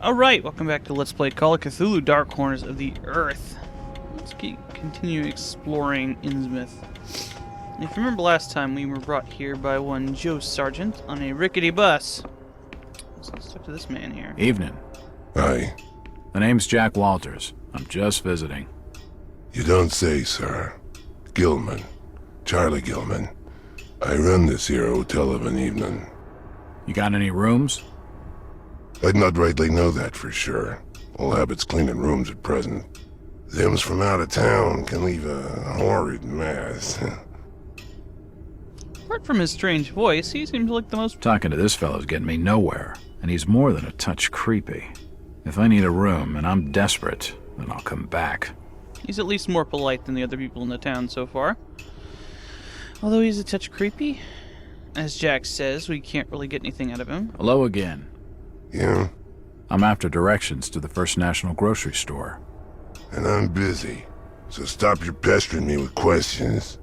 Alright, welcome back to Let's Play Call of Cthulhu Dark Corners of the Earth. Let's continue exploring Innsmouth. If you remember last time, we were brought here by one Joe Sargent on a rickety bus. So let's talk to this man here. Evening. Hi. The name's Jack Walters. I'm just visiting. You don't say, sir. Gilman. Charlie Gilman. I run this here hotel of an evening. You got any rooms? I'd not rightly know that for sure. All habits cleaning rooms at present. Them's from out of town can leave a horrid mess. Apart from his strange voice, he seems like the most... Talking to this fellow's getting me nowhere, and he's more than a touch creepy. If I need a room and I'm desperate, then I'll come back. He's at least more polite than the other people in the town so far. Although he's a touch creepy. As Jack says, we can't really get anything out of him. Hello again. Yeah? I'm after directions to the First National grocery store. And I'm busy. So stop your pestering me with questions.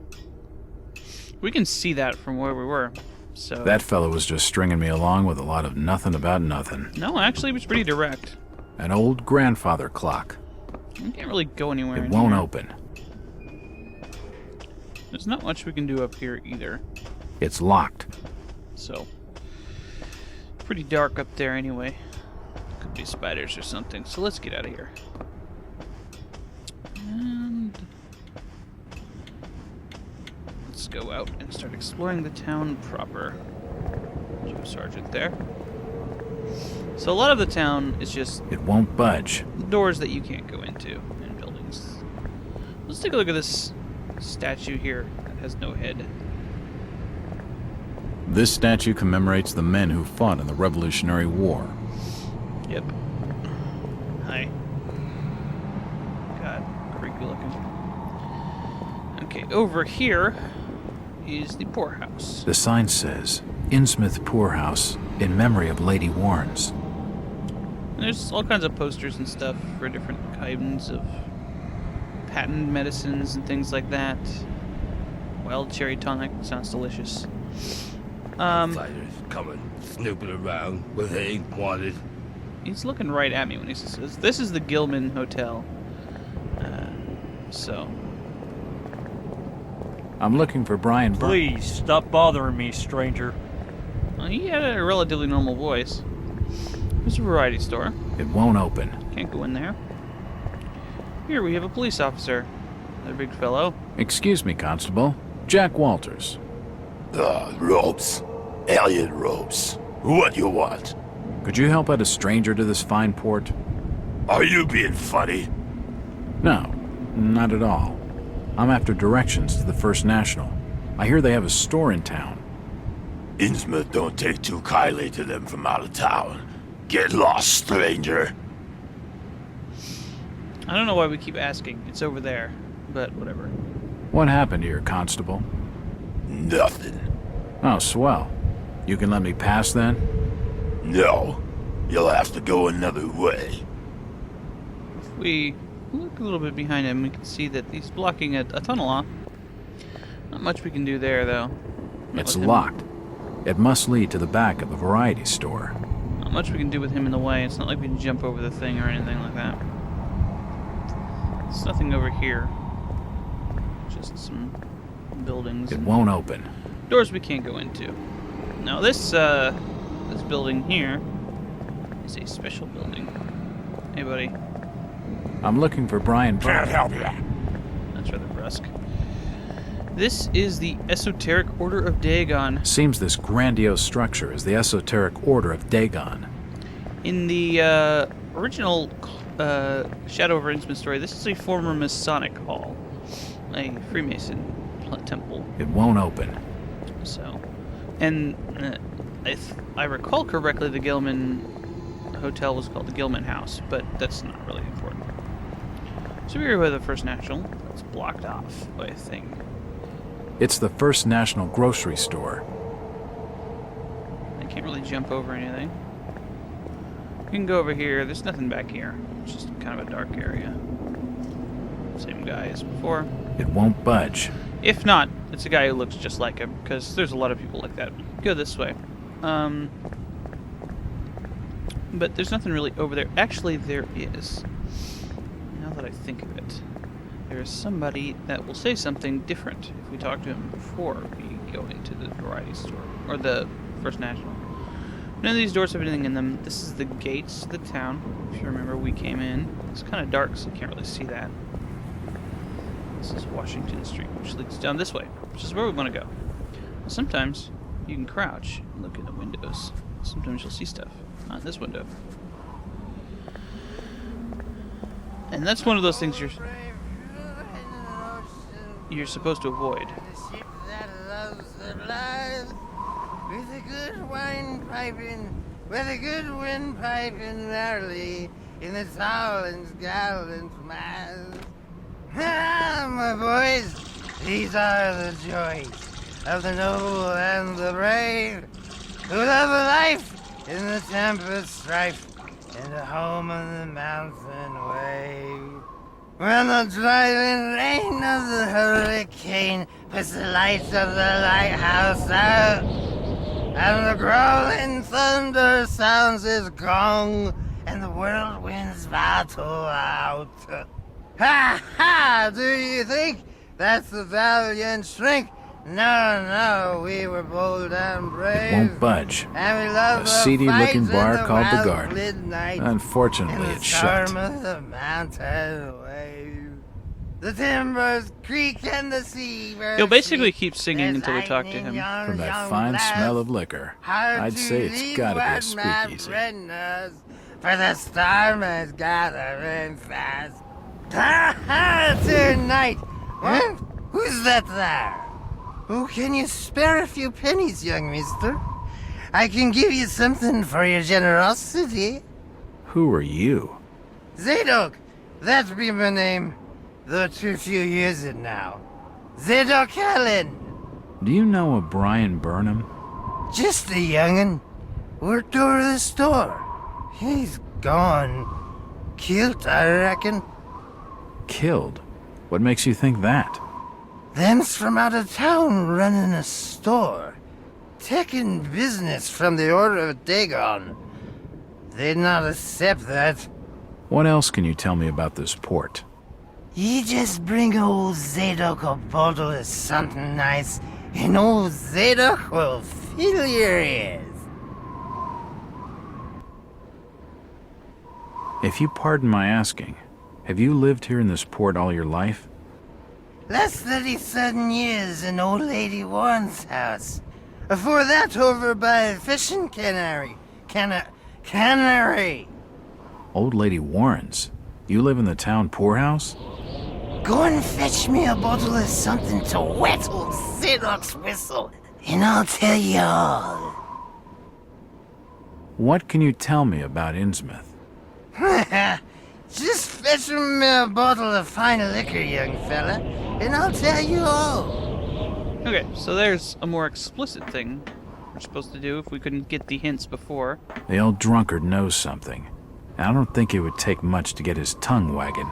We can see that from where we were, so... That fellow was just stringing me along with a lot of nothing about nothing. No, actually, it was pretty direct. An old grandfather clock. We can't really go anywhere. It won't open. There's not much we can do up here either. It's locked. So, pretty dark up there anyway. Could be spiders or something. So let's get out of here. And let's go out and start exploring the town proper. Joe Sargent there. So a lot of the town is just It won't budge. doors that you can't go into in buildings. Let's take a look at this statue here that has no head. This statue commemorates the men who fought in the Revolutionary War. Yep. Hi. God, creepy looking. Okay, over here is the poorhouse. The sign says, Innsmouth Poorhouse, in memory of Lady Warnes. And there's all kinds of posters and stuff for different kinds of patent medicines and things like that. Wild cherry tonic sounds delicious. Fighters coming, snooping around where they ain't wanted. He's looking right at me when he says, "This is the Gilman Hotel." So I'm looking for Brian Please, stop bothering me, stranger. he had a relatively normal voice. There's a variety store. It won't open. Can't go in there. Here we have a police officer. A big fellow. Excuse me, Constable. Jack Walters. Ropes. Alien ropes. What you want? Could you help out a stranger to this fine port? Are you being funny? No, not at all. I'm after directions to the First National. I hear they have a store in town. Innsmouth don't take too kindly to them from out of town. Get lost, stranger. I don't know why we keep asking. It's over there. But whatever. What happened here, Constable? Nothing. Oh, swell. You can let me pass then? No. You'll have to go another way. If we look a little bit behind him, we can see that he's blocking a tunnel off. Not much we can do there, though. Not It's with him. locked. It must lead to the back of the variety store. Not much we can do with him in the way. It's not like we can jump over the thing or anything like that. There's nothing over here. Just some buildings. It and won't open. doors we can't go into. Now this building here is a special building. Hey buddy. I'm looking for Brian Can't help you. That's rather brusque. This is the Esoteric Order of Dagon. Seems this grandiose structure is the Esoteric Order of Dagon. In the original Shadow over Innsmouth story, this is a former Masonic hall. A Freemason temple. It won't open. So, and if I recall correctly, the Gilman Hotel was called the Gilman House, but that's not really important. So we're here by the First National. It's blocked off by a thing. It's the First National grocery store. I can't really jump over anything. We can go over here. There's nothing back here. It's just kind of a dark area. Same guy as before. It won't budge. If not, it's a guy who looks just like him, because there's a lot of people like that. Go this way. But there's nothing really over there. Actually, there is. Now that I think of it. There is somebody that will say something different if we talk to him before we go into the variety store. Or the First National. None of these doors have anything in them. This is the gates to the town. If you remember, we came in. It's kind of dark, so you can't really see that. This is Washington Street, which leads down this way, which is where we want to go. Sometimes you can crouch and look in the windows. Sometimes you'll see stuff. Not in this window. And that's one of those things you're supposed to avoid. With a good wine piping, with a good wind piping merrily in the Towland's gallant mass. Ah, my boys, these are the joys of the noble and the brave, who love a life in the tempest strife and a home on the mountain wave. When the driving rain of the hurricane puts the lights of the lighthouse out, and the growling thunder sounds its gong, and the whirlwinds battle out. Ha ha! Do you think that's the valiant shrink? No, we were bold and brave. Won't budge. And we love A seedy-looking bar called the Garden. Midnight, Unfortunately, it's shut. of the mountain wave. The timbers creak and the sea. He'll basically keep singing until we talk to him. From that fine smell of liquor, I'd say it's gotta be a speakeasy. For the starman's gathering fast. Ha ha! Tonight! What? Who's that there? Oh, can you spare a few pennies, young mister? I can give you something for your generosity. Who are you? Zadok! That be my name. Though too few years it now. Zadok Allen! Do you know a Brian Burnham? Just a young'un. Worked over the store. He's gone. Killed, I reckon. Killed? What makes you think that? Them's from out of town running a store. Taking business from the Order of Dagon. They'd not accept that. What else can you tell me about this port? You just bring old Zadok a bottle of something nice, and old Zadok will fill your ears. If you pardon my asking, have you lived here in this port all your life? Last 37 years in old lady Warren's house. Before that, over by fishing cannery. Cannery. Old Lady Warren's? You live in the town poorhouse? Go and fetch me a bottle of something to wet old Zadok's whistle, and I'll tell you all. What can you tell me about Innsmouth? Just fetch me a bottle of fine liquor, young fella, and I'll tell you all. Okay, so there's a more explicit thing we're supposed to do if we couldn't get the hints before. The old drunkard knows something. I don't think it would take much to get his tongue wagging.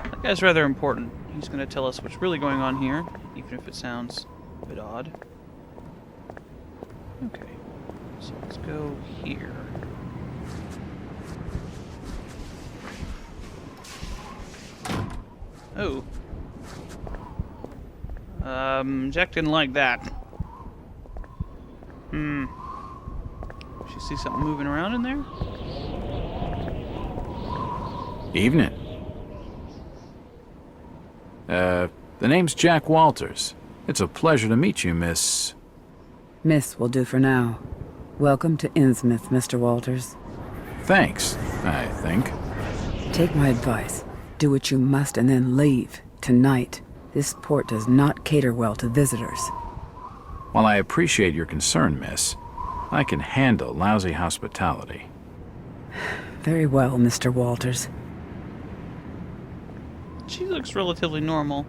That guy's rather important. He's going to tell us what's really going on here, even if it sounds a bit odd. Okay, so let's go here. Oh. Jack didn't like that. She see something moving around in there? Evening. The name's Jack Walters. It's a pleasure to meet you, Miss... Miss will do for now. Welcome to Innsmouth, Mr. Walters. Thanks, I think. Take my advice. Do what you must and then leave. Tonight. This port does not cater well to visitors. While I appreciate your concern, miss, I can handle lousy hospitality. Very well, Mr. Walters. She looks relatively normal.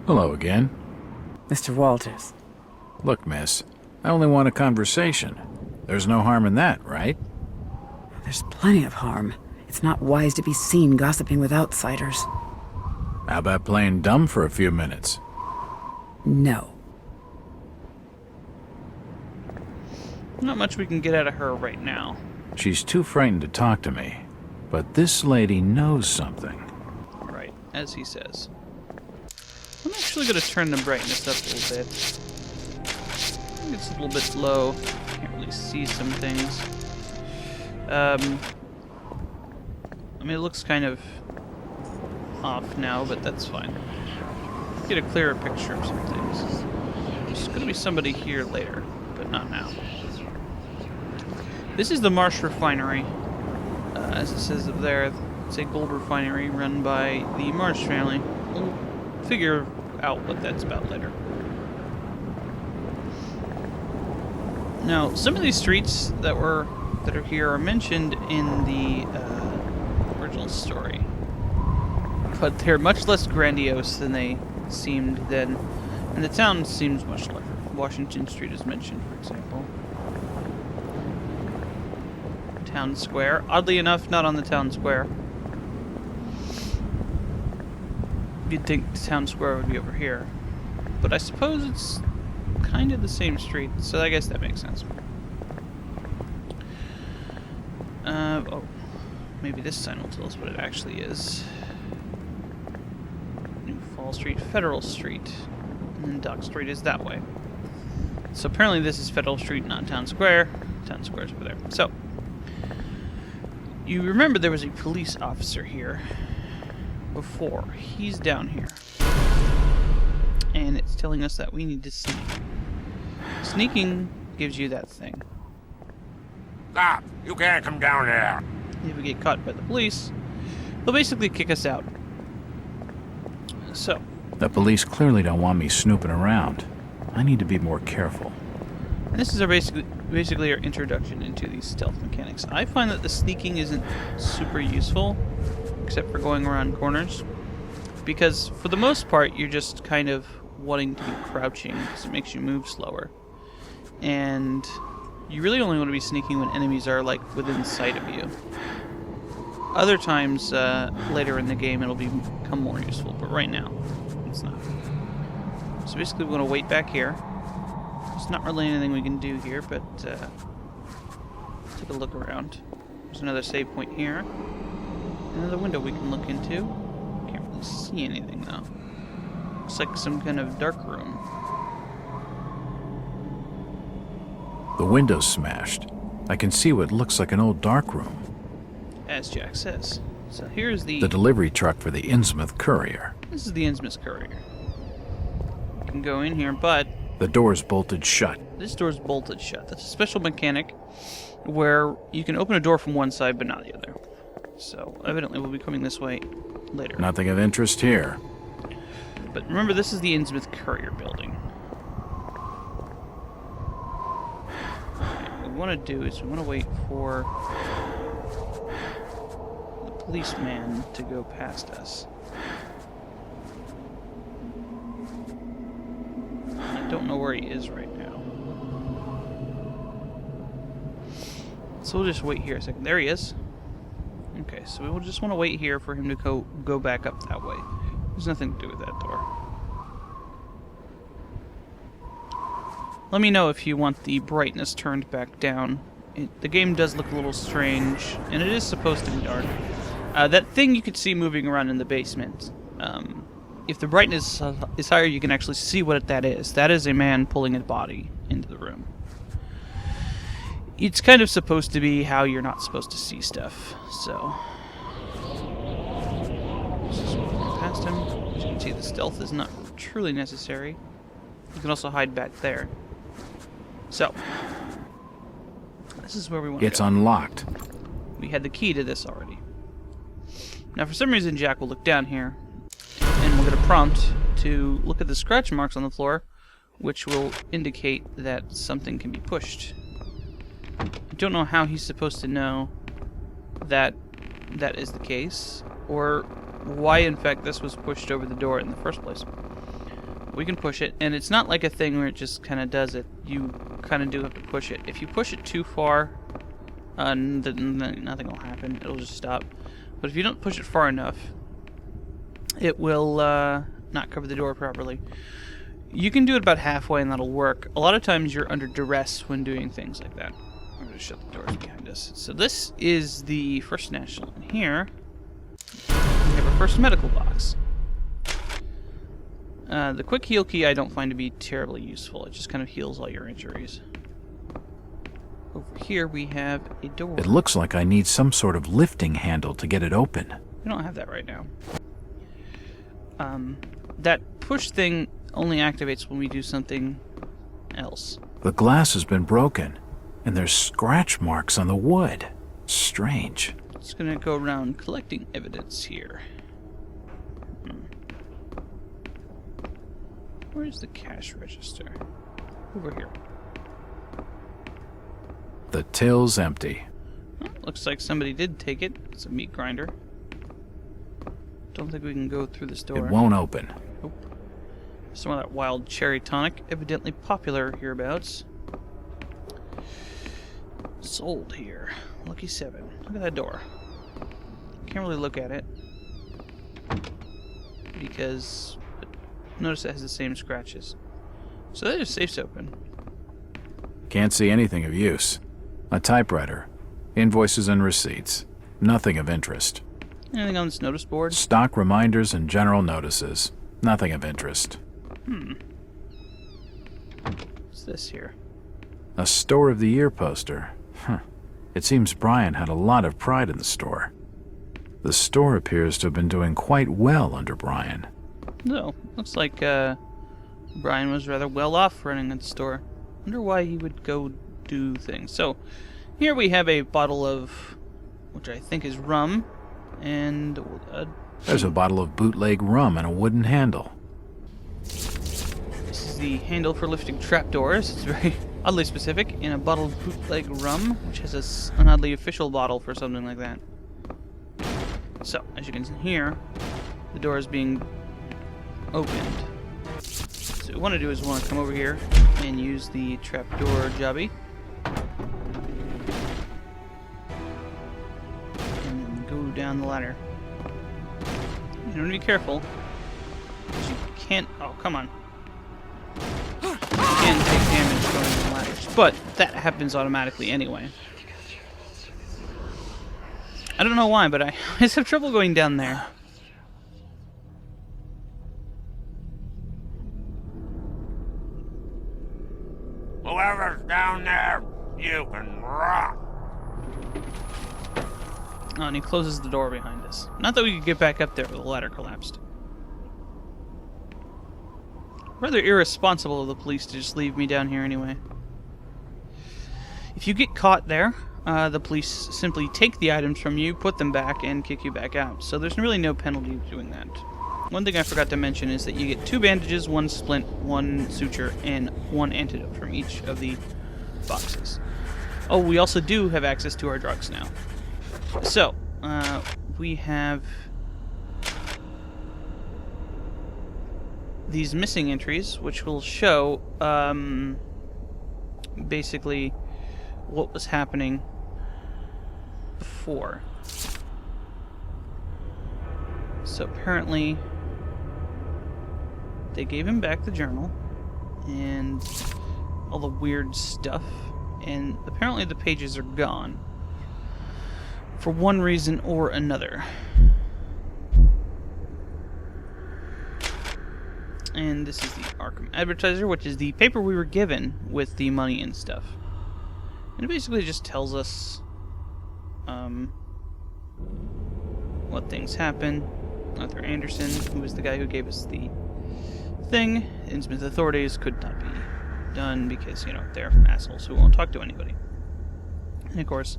Hello again. Mr. Walters. Look, miss, I only want a conversation. There's no harm in that, right? There's plenty of harm. It's not wise to be seen gossiping with outsiders. How about playing dumb for a few minutes? No. Not much we can get out of her right now. She's too frightened to talk to me, but this lady knows something. Right, as he says. I'm actually going to turn the brightness up a little bit. I think it's a little bit low. Can't really see some things. I mean, it looks kind of off now, but that's fine. Get a clearer picture of some things. There's going to be somebody here later, but not now. This is the Marsh Refinery. As it says up there, it's a gold refinery run by the Marsh family. We'll figure out what that's about later. Now, some of these streets that are here are mentioned in the original story, but they're much less grandiose than they seemed then, and the town seems much larger. Washington Street is mentioned, for example. Town Square. Oddly enough, not on the town square. You'd think the town square would be over here, but I suppose it's kind of the same street, so I guess that makes sense. Oh, maybe this sign will tell us what it actually is. New Fall Street, Federal Street, and then Dock Street is that way. So apparently this is Federal Street, not Town Square. Town Square's over there. So, you remember there was a police officer here before. He's down here. And it's telling us that we need to sneak. Sneaking gives you that thing. Stop! You can't come down there! If we get caught by the police, they'll basically kick us out. So. The police clearly don't want me snooping around. I need to be more careful. And this is our basically our introduction into these stealth mechanics. I find that the sneaking isn't super useful, except for going around corners, because for the most part you're just kind of wanting to be crouching because it makes you move slower. And you really only want to be sneaking when enemies are like within sight of you. Other times later in the game it'll become more useful, but right now it's not. So basically we want to wait back here. There's not really anything we can do here, but take a look around. There's another save point here. Another window we can look into. Can't really see anything though. Looks like some kind of dark room. The window's smashed. I can see what looks like an old dark room. As Jack says. So here's the delivery truck for the Innsmouth courier. This is the Innsmouth courier. You can go in here, but the door's bolted shut. This door's bolted shut. That's a special mechanic where you can open a door from one side but not the other. So evidently we'll be coming this way later. Nothing of interest here. But remember, this is the Innsmouth courier building. What we want to do is we want to wait for the policeman to go past us. I don't know where he is right now. So we'll just wait here a second. There he is. Okay, so we will just want to wait here for him to go back up that way. There's nothing to do with that door. Let me know if you want the brightness turned back down. The game does look a little strange, and it is supposed to be dark. That thing you could see moving around in the basement, if the brightness is higher, you can actually see what that is. That is a man pulling a body into the room. It's kind of supposed to be how you're not supposed to see stuff, so. Just walk past him. As you can see, the stealth is not truly necessary. You can also hide back there. So, this is where we want to go. It's unlocked. We had the key to this already. Now, for some reason, Jack will look down here, and we'll get a prompt to look at the scratch marks on the floor, which will indicate that something can be pushed. I don't know how he's supposed to know that that is the case, or why, in fact, this was pushed over the door in the first place. We can push it, and it's not like a thing where it just kind of does it. You kind of do have to push it. If you push it too far, then nothing will happen. It'll just stop. But if you don't push it far enough, it will not cover the door properly. You can do it about halfway, and that'll work. A lot of times you're under duress when doing things like that. I'm going to shut the doors behind us. So this is the First National. And here, we have our first medical box. The quick heal key I don't find to be terribly useful. It just kind of heals all your injuries. Over here we have a door. It looks like I need some sort of lifting handle to get it open. We don't have that right now. That push thing only activates when we do something else. The glass has been broken, and there's scratch marks on the wood. Strange. Just gonna go around collecting evidence here. Where's the cash register? Over here. The till's empty. Oh, looks like somebody did take it. It's a meat grinder. Don't think we can go through this door. It won't open. Nope. Some of that wild cherry tonic, evidently popular hereabouts. Sold here. Lucky 7. Look at that door. Can't really look at it because notice it has the same scratches. So that is safe's open. Can't see anything of use. A typewriter, invoices and receipts. Nothing of interest. Anything on this notice board? Stock reminders and general notices. Nothing of interest. What's this here? A Store of the Year poster. It seems Brian had a lot of pride in the store. The store appears to have been doing quite well under Brian. No, looks like Brian was rather well off running the store. Wonder why he would go do things. So, here we have a bottle of, which I think is rum, and There's a bottle of bootleg rum and a wooden handle. this is the handle for lifting trapdoors. It's very oddly specific. In a bottle of bootleg rum, which has an oddly official bottle for something like that. So, as you can hear, the door is being opened. So what we want to do is we want to come over here and use the trapdoor jobby. And then go down the ladder. You want to be careful, because you can't... Oh, come on. You can take damage going down the ladders, but that happens automatically anyway. I don't know why, but I always have trouble going down there. Whoever's down there, you can rot. Oh, and he closes the door behind us. Not that we could get back up there, but the ladder collapsed. Rather irresponsible of the police to just leave me down here anyway. If you get caught there, the police simply take the items from you, put them back, and kick you back out. So there's really no penalty to doing that. One thing I forgot to mention is that you get 2 bandages, 1 splint, 1 suture, and 1 antidote from each of the boxes. Oh, we also do have access to our drugs now. So, we have these missing entries, which will show basically what was happening before. So apparently they gave him back the journal and all the weird stuff, and apparently the pages are gone for one reason or another. And this is the Arkham Advertiser, which is the paper we were given with the money and stuff. And it basically just tells us what things happen. Arthur Anderson, who was the guy who gave us the thing, Innsmouth authorities could not be done because, you know, they're assholes who won't talk to anybody. And of course,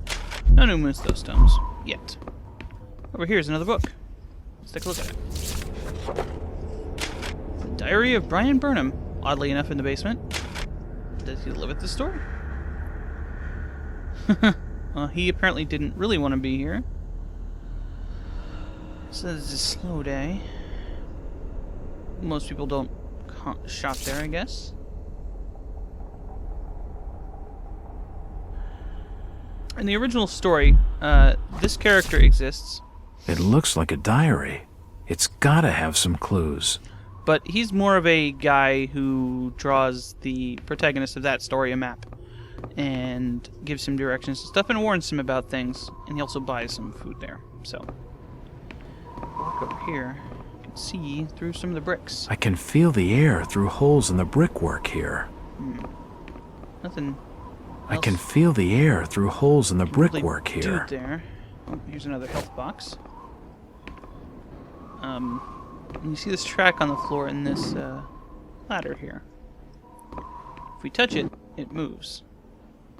no one moves those tomes yet. Over here is another book. Let's take a look at it. The Diary of Brian Burnham. Oddly enough, in the basement. Does he live at the store? Well, he apparently didn't really want to be here. So this is a slow day. Most people don't shop there, I guess. In the original story, this character exists. It looks like a diary. It's gotta have some clues. But he's more of a guy who draws the protagonist of that story a map. and gives him directions and stuff and warns him about things. And he also buys some food there. So, walk over here. You can see through some of the bricks. I can feel the air through holes in the brickwork here. Nothing. I can feel the air through holes in the brickwork here. There. Oh, here's another health box. And you see this track on the floor in this ladder here. If we touch it, it moves.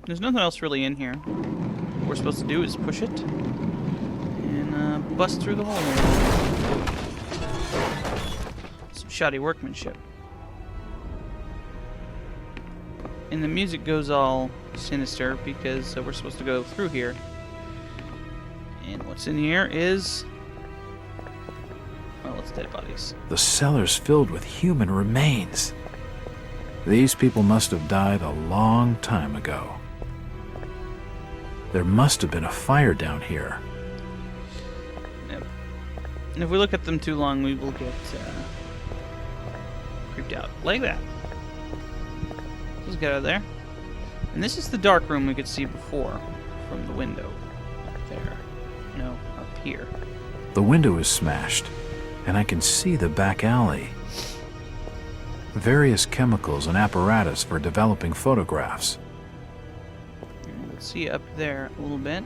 There's nothing else really in here. What we're supposed to do is push it and bust through the hole here. Some shoddy workmanship. And the music goes all sinister because we're supposed to go through here. And what's in here is... well, it's dead bodies. The cellar's filled with human remains. These people must have died a long time ago. There must have been a fire down here. Yep. And if we look at them too long, we will get creeped out. Like that. Let's get out of there. And this is the dark room we could see before from the window. Up there. No, up here. The window is smashed, and I can see the back alley. Various chemicals and apparatus for developing photographs. And let's see up there a little bit.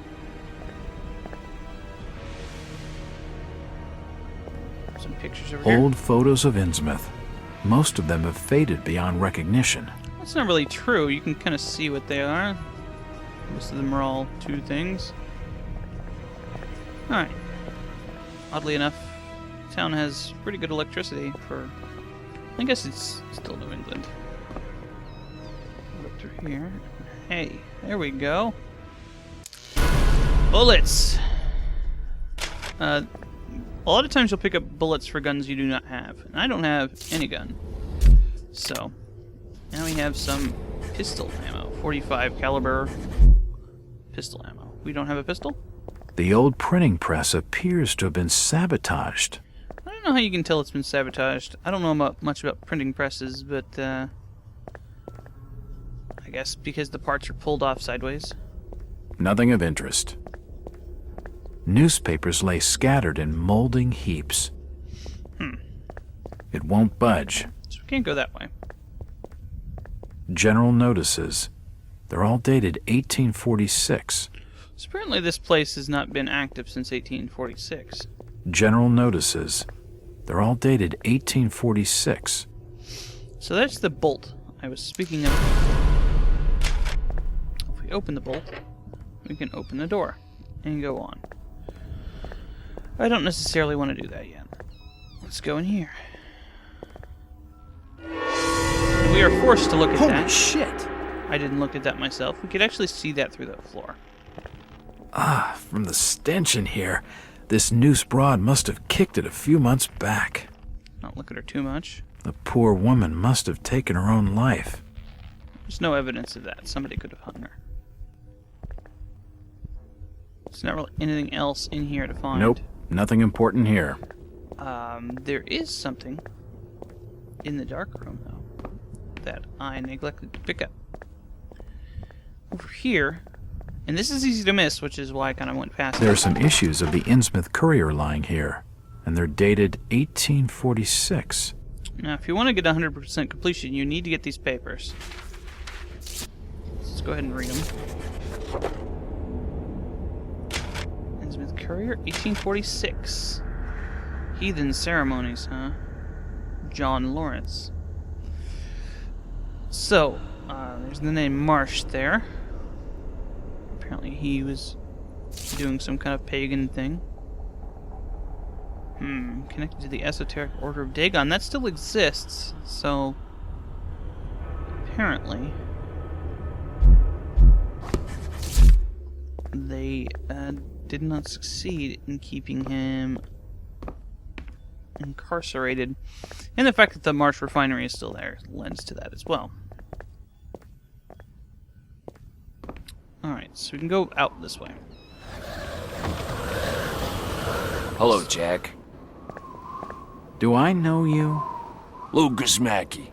Some pictures over here. Old photos of Innsmouth. Most of them have faded beyond recognition. That's not really true. You can kind of see what they are. Most of them are all two things. Alright. Oddly enough, the town has pretty good electricity for... I guess it's still New England. Look through here. Hey, there we go. Bullets! A lot of times you'll pick up bullets for guns you do not have. And I don't have any gun. So... now we have some pistol ammo, 45 caliber pistol ammo. We don't have a pistol? The old printing press appears to have been sabotaged. I don't know how you can tell it's been sabotaged. I don't know much about printing presses, but I guess because the parts are pulled off sideways. Nothing of interest. Newspapers lay scattered in molding heaps. It won't budge. So we can't go that way. General notices. They're all dated 1846. So apparently this place has not been active since 1846. General notices. They're all dated 1846. So that's the bolt I was speaking of. If we open the bolt, we can open the door and go on. I don't necessarily want to do that yet. Let's go in here. And we are forced to look at that. Holy shit! I didn't look at that myself. We could actually see that through that floor. Ah, from the stench in here, this noose broad must have kicked it a few months back. Don't look at her too much. The poor woman must have taken her own life. There's no evidence of that. Somebody could have hung her. There's not really anything else in here to find. Nope, nothing important here. There is something in the dark room, though, that I neglected to pick up. Over here, and this is easy to miss, which is why I kind of went past There it. are some issues of the Innsmouth Courier lying here, and they're dated 1846. Now, if you want to get 100% completion, you need to get these papers. Let's go ahead and read them. Innsmouth Courier, 1846. Heathen ceremonies, huh? John Lawrence. So, there's the name Marsh there. Apparently he was doing some kind of pagan thing. Connected to the esoteric order of Dagon. That still exists, so... apparently... they did not succeed in keeping him incarcerated. And the fact that the Marsh refinery is still there lends to that as well. Alright, so we can go out this way. Hello, Jack. Do I know you? Lucas Mackey.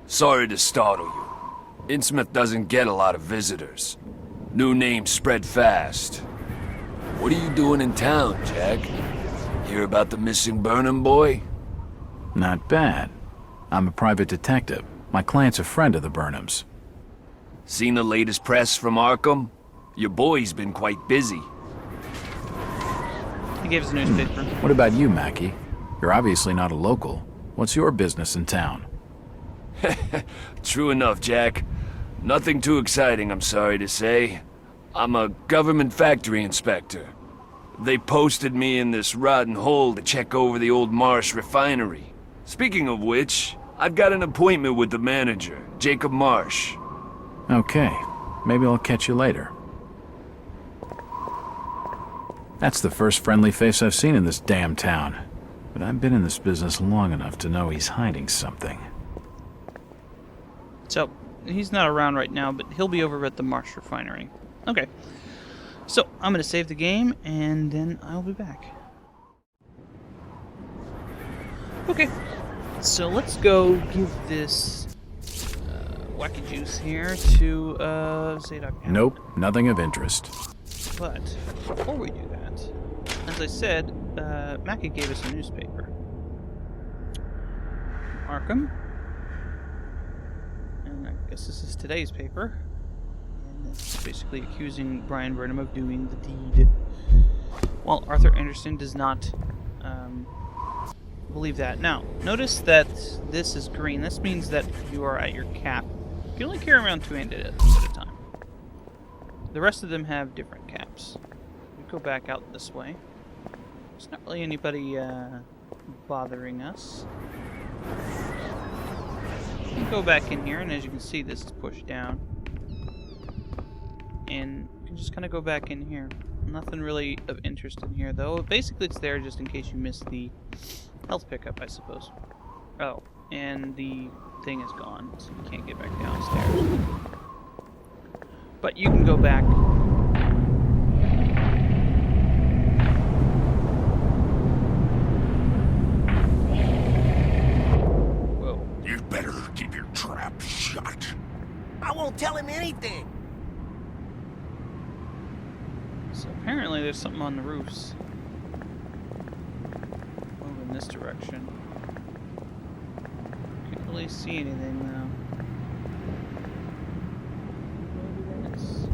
Sorry to startle you. Innsmouth doesn't get a lot of visitors. New names spread fast. What are you doing in town, Jack? Hear about the missing Burnham boy? Not bad. I'm a private detective. My client's a friend of the Burnhams. Seen the latest press from Arkham? Your boy's been quite busy. He gave us a newspaper. What about you, Mackie? You're obviously not a local. What's your business in town? True enough, Jack. Nothing too exciting, I'm sorry to say. I'm a government factory inspector. They posted me in this rotten hole to check over the old Marsh refinery. Speaking of which, I've got an appointment with the manager, Jacob Marsh. Okay. Maybe I'll catch you later. That's the first friendly face I've seen in this damn town. But I've been in this business long enough to know he's hiding something. So, he's not around right now, but he'll be over at the Marsh refinery. Okay. So, I'm going to save the game, and then I'll be back. Okay. So, let's go give this wacky juice here to Zadok. Nope, nothing of interest. But, before we do that, as I said, Mackie gave us a newspaper. Arkham. And I guess this is today's paper. And it's basically accusing Brian Burnham of doing the deed. While Arthur Anderson does not believe that. Now, notice that this is green. This means that you are at your cap. You can only carry around 2 amulets at a time. The rest of them have different caps. We go back out this way. There's not really anybody bothering us. We go back in here, and as you can see, this is pushed down. And you can just kind of go back in here. Nothing really of interest in here, though. Basically, it's there just in case you missed the health pickup, I suppose. Oh, and the thing is gone, so you can't get back downstairs. But you can go back. Whoa. You better keep your trap shut. I won't tell him anything. So apparently there's something on the roofs. Move in this direction. Can't really see anything though. Maybe that's...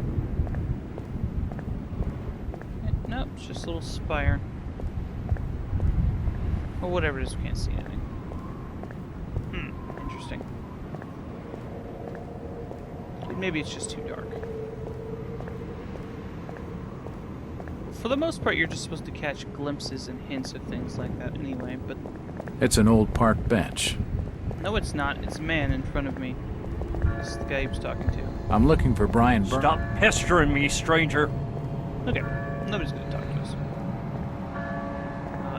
Nope, it's just a little spire. Or whatever it is, we can't see anything. Interesting. Maybe it's just too dark. For the most part, you're just supposed to catch glimpses and hints of things like that anyway, but... It's an old park bench. No, it's not. It's a man in front of me. This is the guy he was talking to. I'm looking for Brian Burnham. Stop pestering me, stranger. Okay, nobody's gonna talk to us.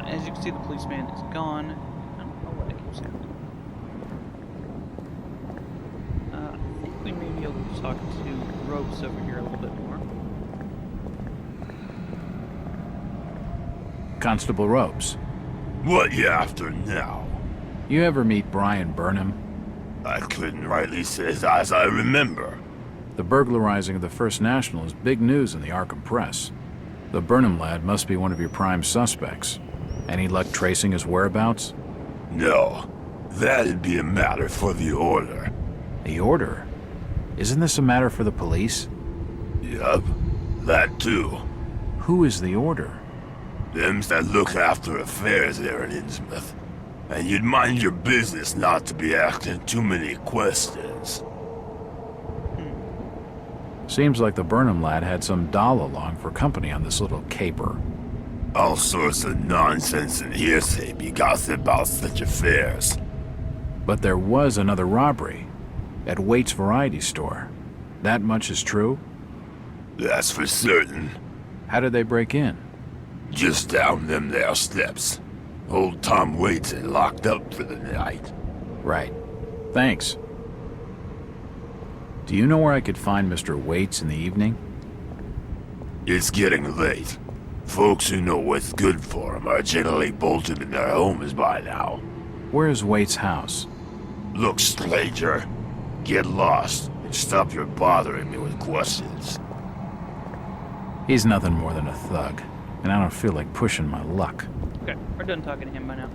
As you can see, the policeman is gone. I don't know what keeps happening. I think we may be able to talk to Ropes over here a little bit more. Constable Ropes. What you after now? You ever meet Brian Burnham? I couldn't rightly say as I remember. The burglarizing of the First National is big news in the Arkham press. The Burnham lad must be one of your prime suspects. Any luck tracing his whereabouts? No, that'd be a matter for the Order. The Order? Isn't this a matter for the police? Yup, that too. Who is the Order? Them's that look after affairs there in Innsmouth. And you'd mind your business not to be asking too many questions. Seems like the Burnham lad had some doll along for company on this little caper. All sorts of nonsense and hearsay be gossip about such affairs. But there was another robbery at Waite's Variety Store. That much is true? That's for certain. How did they break in? Just down them there steps. Old Tom Waits had locked up for the night. Right. Thanks. Do you know where I could find Mr. Waits in the evening? It's getting late. Folks who know what's good for them are generally bolted in their homes by now. Where's Waits' house? Look, stranger. Get lost and Stop your bothering me with questions. He's nothing more than a thug, and I don't feel like pushing my luck. Okay, we're done talking to him by now.